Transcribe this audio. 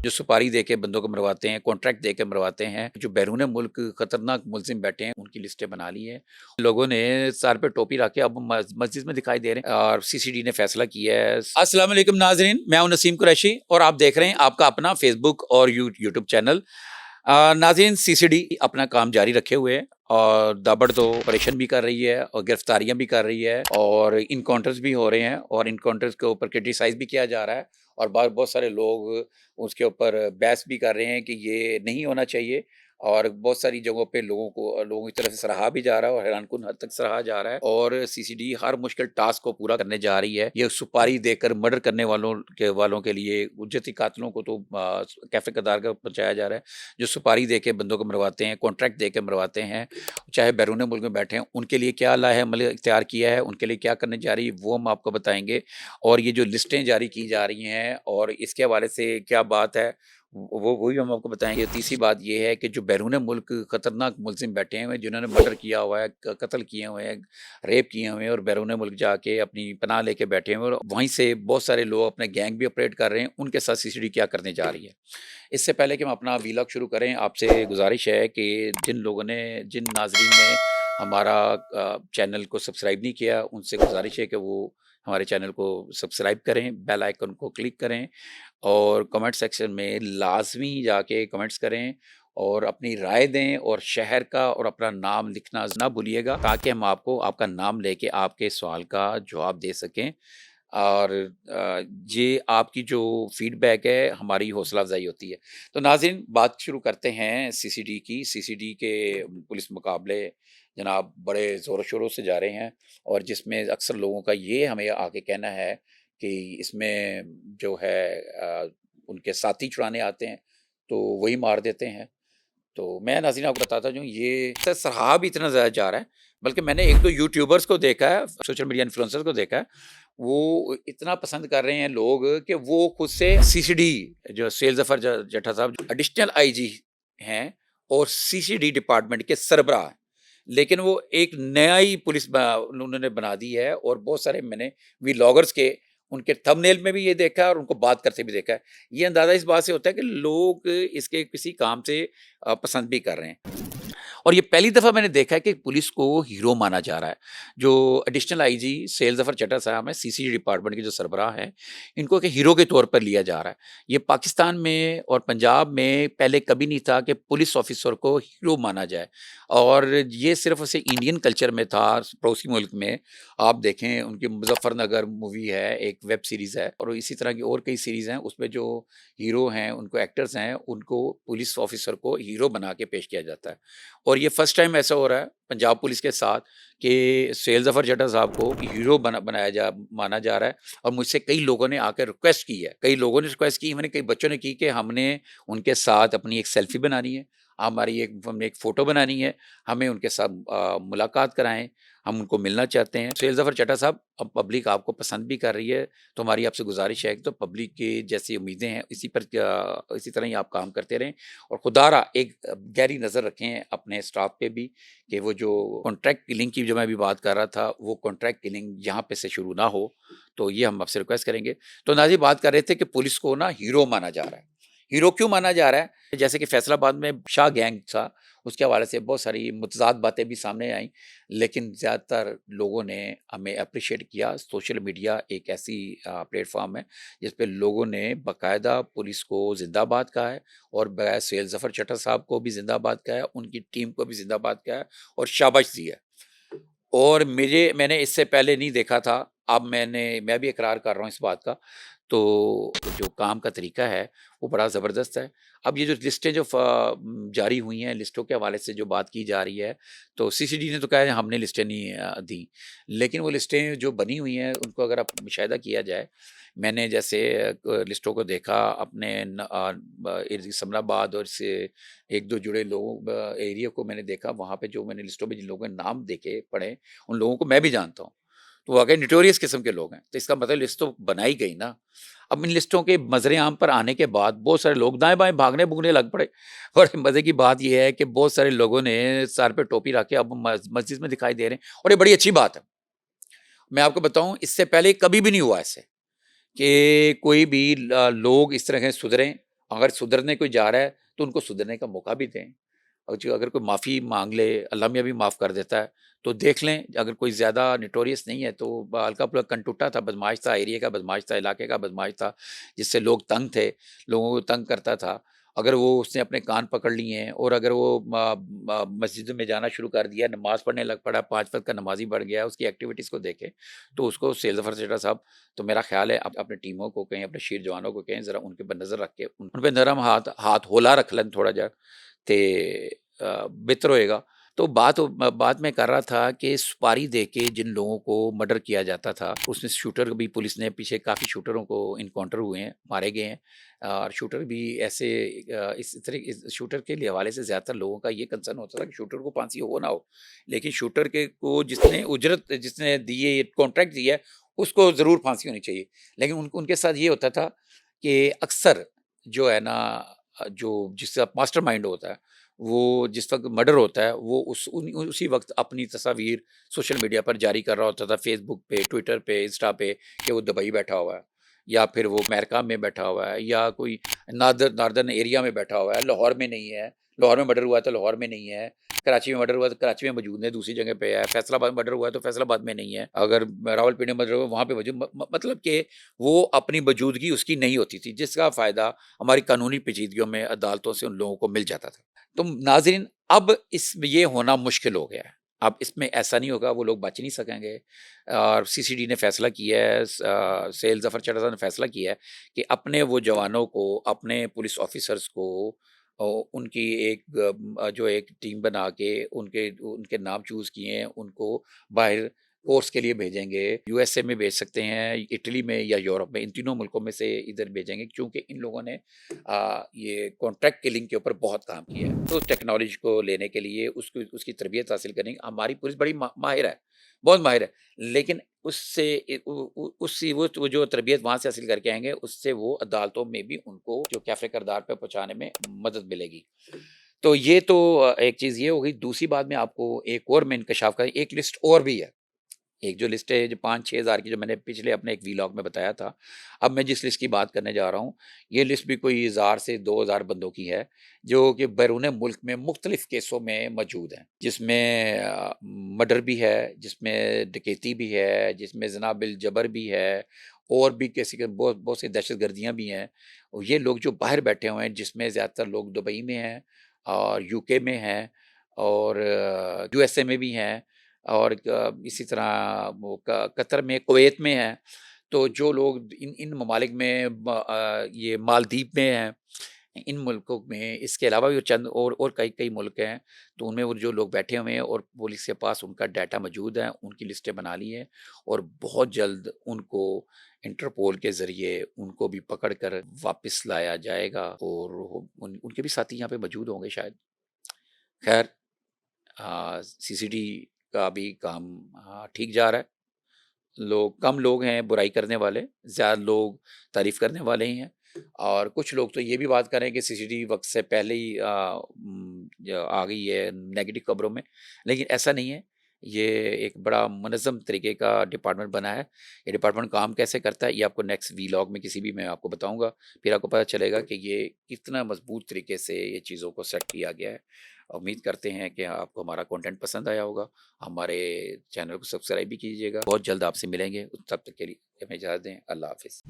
जो सुपारी दे के बंदों को मरवाते हैं, कॉन्ट्रैक्ट दे के मरवाते हैं, जो बैरून मुल्क खतरनाक मुलजिम बैठे हैं, उनकी लिस्टें बना ली हैं। लोगों ने सर पे टोपी रख के अब मस्जिद में दिखाई दे रहे हैं और सीसीडी ने फैसला किया है। अस्सलाम वालेकुम नाज़रीन, मैं हूं नसीम कुरैशी और आप देख रहे हैं आपका अपना फेसबुक और यूट्यूब चैनल। नाज़रीन, सीसीडी अपना काम जारी रखे हुए है और दाबड़ तो ऑपरेशन भी कर रही है और गिरफ्तारियां भी कर रही है और इनकाउंटर्स भी हो रहे हैं और इनकाउंटर्स के ऊपर क्रिटिसाइज भी किया जा रहा है और बहुत सारे लोग उसके ऊपर बहस भी कर रहे हैं कि ये नहीं होना चाहिए और बहुत सारी जगहों पे लोगों की तरफ से सराहा भी जा रहा है और हैरानकुन हद तक सराहा जा रहा है और सीसीडी हर मुश्किल टास्क को पूरा करने जा रही है। ये सुपारी देकर मर्डर करने वालों के लिए उज्जती कातलों को तो कैफे कतार का पहुंचाया जा रहा है। जो सुपारी दे के बंदों को मरवाते हैं, कॉन्ट्रैक्ट दे के मरवाते हैं, चाहे बैरून मुल्क में बैठे हैं, उनके लिए क्या लाहे अमल इख्तियार किया है, उनके लिए क्या करने जा रही है, वो हम आपको बताएंगे। और ये जो लिस्टें जारी की जा रही हैं और इसके हवाले से क्या बात है वही हम आपको बताएंगे। तीसरी बात ये है कि जो बैरून मुल्क खतरनाक मुलजिम बैठे हुए हैं, जिन्होंने मर्डर किया हुआ है, कत्ल किए हुए हैं, रेप किए हुए हैं और बैरून मुल्क जाके अपनी पनाह लेके बैठे हुए हैं और वहीं से बहुत सारे लोग अपने गैंग भी ऑपरेट कर रहे हैं, उनके साथ सीसीडी क्या करने जा रही है। इससे पहले कि हम अपना वीलॉग शुरू करें, आपसे गुजारिश है कि जिन नाजरीन ने हमारा चैनल को सब्सक्राइब नहीं किया, उनसे गुजारिश है कि वो हमारे चैनल को सब्सक्राइब करें, बेल आइकन को क्लिक करें और कमेंट सेक्शन में लाजमी जाके कमेंट्स करें और अपनी राय दें और शहर का और अपना नाम लिखना ना भूलिएगा ताकि हम आपको आपका नाम लेके आपके सवाल का जवाब दे सकें। और ये आपकी जो फीडबैक है हमारी हौसला अफजाई होती है। तो नाज़रीन, बात शुरू करते हैं सीसीडी की। सीसीडी के पुलिस मुकाबले जनाब बड़े ज़ोरों शोरों से जा रहे हैं और जिसमें अक्सर लोगों का ये हमें आके कहना है कि इसमें जो है उनके साथी छुड़ाने आते हैं तो वही मार देते हैं। तो मैं नाज़रीन आपको बताता हूँ, ये सराहा भी इतना ज़्यादा जा रहा है, बल्कि मैंने एक दो यूट्यूबर्स को देखा है, सोशल मीडिया इन्फ्लुएंसर्स को देखा है, वो इतना पसंद कर रहे हैं लोग कि वो खुद से सीसीडी जो सैयद ज़फ़र जट्टा साहब एडिशनल आईजी हैं और सीसीडी डिपार्टमेंट के सरबराह हैं, लेकिन वो एक नया ही उन्होंने बना दी है और बहुत सारे मैंने व्लॉगर्स के उनके थंबनेल में भी ये देखा है और उनको बात करते भी देखा है। ये अंदाज़ा इस बात से होता है कि लोग इसके किसी काम से पसंद भी कर रहे हैं। और ये पहली दफ़ा मैंने देखा है कि पुलिस को हीरो माना जा रहा है। जो एडिशनल आईजी सैयद ज़फ़र चड्ढा साहब हैं, सीसीडी डिपार्टमेंट के जो सरबराह हैं, इनको एक हीरो के तौर पर लिया जा रहा है। ये पाकिस्तान में और पंजाब में पहले कभी नहीं था कि पुलिस ऑफिसर को हीरो माना जाए और ये सिर्फ उसे इंडियन कल्चर में था। पड़ोसी मुल्क में आप देखें, उनकी मुजफ्फरनगर मूवी है, एक वेब सीरीज़ है और इसी तरह की और कई सीरीज़ हैं, उसमें जो हीरो हैं, उनको एक्टर्स हैं, उनको पुलिस ऑफिसर को हीरो बना के पेश किया जाता है। और ये फर्स्ट टाइम ऐसा हो रहा है पंजाब पुलिस के साथ कि सैयद ज़फ़र चड्ढा साहब को हीरो माना जा रहा है। और मुझसे कई लोगों ने आकर रिक्वेस्ट की है, कई लोगों ने रिक्वेस्ट की, मैंने कई बच्चों ने की कि हमने उनके साथ अपनी एक सेल्फी बनानी है, हमें एक फ़ोटो बनानी है, हमें उनके साथ मुलाकात कराएँ, हम उनको मिलना चाहते हैं। सैयद ज़फ़र चड्ढा साहब, अब पब्लिक आपको पसंद भी कर रही है, तो हमारी आपसे गुजारिश है कि तो पब्लिक की जैसी उम्मीदें हैं इसी तरह ही आप काम करते रहें और खुदारा एक गहरी नज़र रखें अपने स्टाफ पे भी कि वो जो कॉन्ट्रैक्ट किलिंग की जो मैं अभी बात कर रहा था, वो कॉन्ट्रैक्ट किलिंग यहाँ पे से शुरू ना हो। तो ये हम आपसे रिक्वेस्ट करेंगे। तो नाज़रीन, बात कर रहे थे कि पुलिस को ना हीरो माना जा रहा है। हीरो क्यों माना जा रहा है? जैसे कि फैसलाबाद में शाह गैंग था, उसके हवाले से बहुत सारी मुतज़ाद बातें भी सामने आई, लेकिन ज़्यादातर लोगों ने हमें एप्रिशिएट किया। सोशल मीडिया एक ऐसी प्लेटफ़ॉर्म है जिस पे लोगों ने बाकायदा पुलिस को ज़िंदाबाद कहा है और बगैर सैयद ज़फ़र चड्ढा साहब को भी ज़िंदाबाद कहा है, उनकी टीम को भी ज़िंदाबाद कहा है और शाबाश दी है। और मैंने इससे पहले नहीं देखा था, अब मैं भी इकरार कर रहा हूँ इस बात का। तो जो काम का तरीका है वो बड़ा ज़बरदस्त है। अब ये जो लिस्टें जारी हुई हैं, लिस्टों के हवाले से जो बात की जा रही है, तो सीसीडी ने तो कहा है हमने लिस्टें नहीं दी, लेकिन वो लिस्टें जो बनी हुई हैं उनको अगर आप मुशाहिदा किया जाए, मैंने जैसे लिस्टों को देखा अपने समराबाद और से एक दो जुड़े लोगों एरिया को मैंने देखा, वहाँ पे जो मैंने लिस्टों में जिन लोगों के नाम देखे पढ़े, उन लोगों को मैं भी जानता हूँ। तो वाकई नोटोरियस किस्म के लोग हैं, तो इसका मतलब लिस्ट तो बनाई गई ना। अब इन लिस्टों के मज़रे आम पर आने के बाद बहुत सारे लोग दाएं-बाएं भागने-भूगने लग पड़े और मज़े की बात ये है कि बहुत सारे लोगों ने सर पे टोपी रख के अब मस्जिद में दिखाई दे रहे हैं और ये बड़ी अच्छी बात है। मैं आपको बताऊँ, इससे पहले कभी भी नहीं हुआ ऐसे कि कोई भी लोग इस तरह के सुधरें اگر سدھرنے کوئی جا رہا ہے تو ان کو سدھرنے کا موقع بھی دیں، اور جو اگر کوئی معافی مانگ لے اللہ میاں بھی معاف کر دیتا ہے تو دیکھ لیں، اگر کوئی زیادہ نٹوریس نہیں ہے تو ہلکا پھلکا کنٹوٹا تھا، بدماش تھا، ایریے کا بدماش تھا، علاقے کا بدماش تھا، جس سے لوگ تنگ تھے، لوگوں کو تنگ کرتا تھا، اگر وہ اس نے اپنے کان پکڑ لیے ہیں اور اگر وہ مسجد میں جانا شروع کر دیا، نماز پڑھنے لگ پڑا، 5 وقت کا نمازی بڑھ گیا، اس کی ایکٹیویٹیز کو دیکھے تو اس کو سیل ظفر چٹا صاحب، تو میرا خیال ہے اپنے ٹیموں کو کہیں، اپنے شیر جوانوں کو کہیں ذرا ان کے نظر رکھ کے ان پہ نرم ہاتھ ہولا رکھ لیں تھوڑا جا تے بہتر ہوئے گا۔ تو بات میں کر رہا تھا کہ سپاری دے کے جن لوگوں کو مرڈر کیا جاتا تھا، اس میں شوٹر بھی، پولیس نے پیچھے کافی شوٹروں کو انکاؤنٹر ہوئے ہیں، مارے گئے ہیں، اور شوٹر بھی ایسے اس طرح شوٹر کے حوالے سے زیادہ تر لوگوں کا یہ کنسرن ہوتا تھا کہ شوٹر کو پھانسی ہو نہ ہو، لیکن شوٹر کے کو جس نے اجرت جس نے دیے کانٹریکٹ دیا ہے اس کو ضرور پھانسی ہونی چاہیے، لیکن ان کے ساتھ یہ ہوتا تھا کہ اکثر جو ہے نا، جو جس کا ماسٹر مائنڈ ہوتا ہے، وہ جس وقت مرڈر ہوتا ہے وہ اسی وقت اپنی تصاویر سوشل میڈیا پر جاری کر رہا ہوتا تھا، فیس بک پہ، ٹویٹر پہ، انسٹا پہ، کہ وہ دبئی بیٹھا ہوا ہے، یا پھر وہ امریکہ میں بیٹھا ہوا ہے، یا کوئی ناردرن ایریا میں بیٹھا ہوا ہے، لاہور میں نہیں ہے، لاہور میں مرڈر ہوا ہے تو لاہور میں نہیں ہے، کراچی میں مرڈر ہوا ہے تو کراچی میں موجود ہے، دوسری جگہ پہ ہے، فیصل آباد مرڈر ہوا ہے تو فیصل آباد میں نہیں ہے، اگر راول پنڈی میں مرڈر ہوا ہے وہاں پہ موجود، مطلب کہ وہ اپنی موجودگی اس کی نہیں ہوتی تھی، جس کا فائدہ ہماری قانونی پیچیدگیوں میں عدالتوں سے ان لوگوں کو مل جاتا تھا۔ تو ناظرین، اب اس میں یہ ہونا مشکل ہو گیا ہے، اب اس میں ایسا نہیں ہوگا، وہ لوگ بچ نہیں سکیں گے، اور سی سی ڈی نے فیصلہ کیا ہے، سیل ظفر چٹا صاحب نے فیصلہ کیا ہے کہ اپنے وہ جوانوں کو، اپنے پولیس آفیسرز کو، ان کی جو ایک ٹیم بنا کے ان کے نام چوز کیے ہیں، ان کو باہر کورس کے لیے بھیجیں گے، یو ایس اے میں بھیج سکتے ہیں، اٹلی میں یا یورپ میں، ان تینوں ملکوں میں سے ادھر بھیجیں گے، کیونکہ ان لوگوں نے یہ کانٹریکٹ کلنگ کے اوپر بہت کام کیا ہے، تو ٹیکنالوجی کو لینے کے لیے اس کی تربیت حاصل کریں گے، ہماری پولیس بڑی ماہر ہے، بہت ماہر ہے، لیکن اس سے وہ جو تربیت وہاں سے حاصل کر کے آئیں گے، اس سے وہ عدالتوں میں بھی ان کو جو کیفے کردار پہ پہنچانے میں مدد ملے گی۔ تو یہ تو ایک چیز یہ ہو گئی۔ دوسری بات میں آپ کو ایک اور میں انکشاف کا ایک لسٹ اور بھی ہے، ایک جو لسٹ ہے جو 5-6 ہزار کی، جو میں نے پچھلے اپنے ایک ویلاگ میں بتایا تھا، اب میں جس لسٹ کی بات کرنے جا رہا ہوں، یہ لسٹ بھی کوئی 1000 سے 2000 بندوں کی ہے، جو کہ بیرون ملک میں مختلف کیسوں میں موجود ہیں، جس میں مرڈر بھی ہے، جس میں ڈکیتی بھی ہے، جس میں زنا بالجبر بھی ہے، اور بھی کیسی بہت سی دہشت گردیاں بھی ہیں، اور یہ لوگ جو باہر بیٹھے ہوئے ہیں، جس میں زیادہ تر لوگ دبئی میں ہیں، اور یو کے میں ہیں، اور یو ایس اے میں بھی ہیں، اور اسی طرح وہ قطر میں، کویت میں ہیں، تو جو لوگ ان ممالک میں، یہ مالدیپ میں ہیں، ان ملکوں میں، اس کے علاوہ بھی چند اور کئی ملک ہیں، تو ان میں وہ جو لوگ بیٹھے ہوئے ہیں اور پولیس کے پاس ان کا ڈیٹا موجود ہے، ان کی لسٹیں بنا لی ہیں، اور بہت جلد ان کو انٹرپول کے ذریعے ان کو بھی پکڑ کر واپس لایا جائے گا، اور ان کے بھی ساتھی یہاں پہ موجود ہوں گے شاید۔ خیر، سی سی ڈی کا بھی کام ٹھیک جا رہا ہے، کم لوگ ہیں برائی کرنے والے، زیادہ لوگ تعریف کرنے والے ہی ہیں، اور کچھ لوگ تو یہ بھی بات کریں کہ سی سی ڈی وقت سے پہلے ہی آ گئی ہے نیگیٹو خبروں میں، لیکن ایسا نہیں ہے، یہ ایک بڑا منظم طریقے کا ڈپارٹمنٹ بنا ہے، یہ ڈپارٹمنٹ کام کیسے کرتا ہے یہ آپ کو نیکسٹ ویلاگ میں کسی بھی میں آپ کو بتاؤں گا، پھر آپ کو پتہ چلے گا کہ یہ کتنا مضبوط طریقے سے یہ چیزوں کو سیٹ کیا گیا ہے۔ امید کرتے ہیں کہ آپ کو ہمارا کنٹینٹ پسند آیا ہوگا، ہمارے چینل کو سبسکرائب بھی کیجیے گا، بہت جلد آپ سے ملیں گے، تب تک کے لیے ہمیں اجازت دیں، اللہ حافظ۔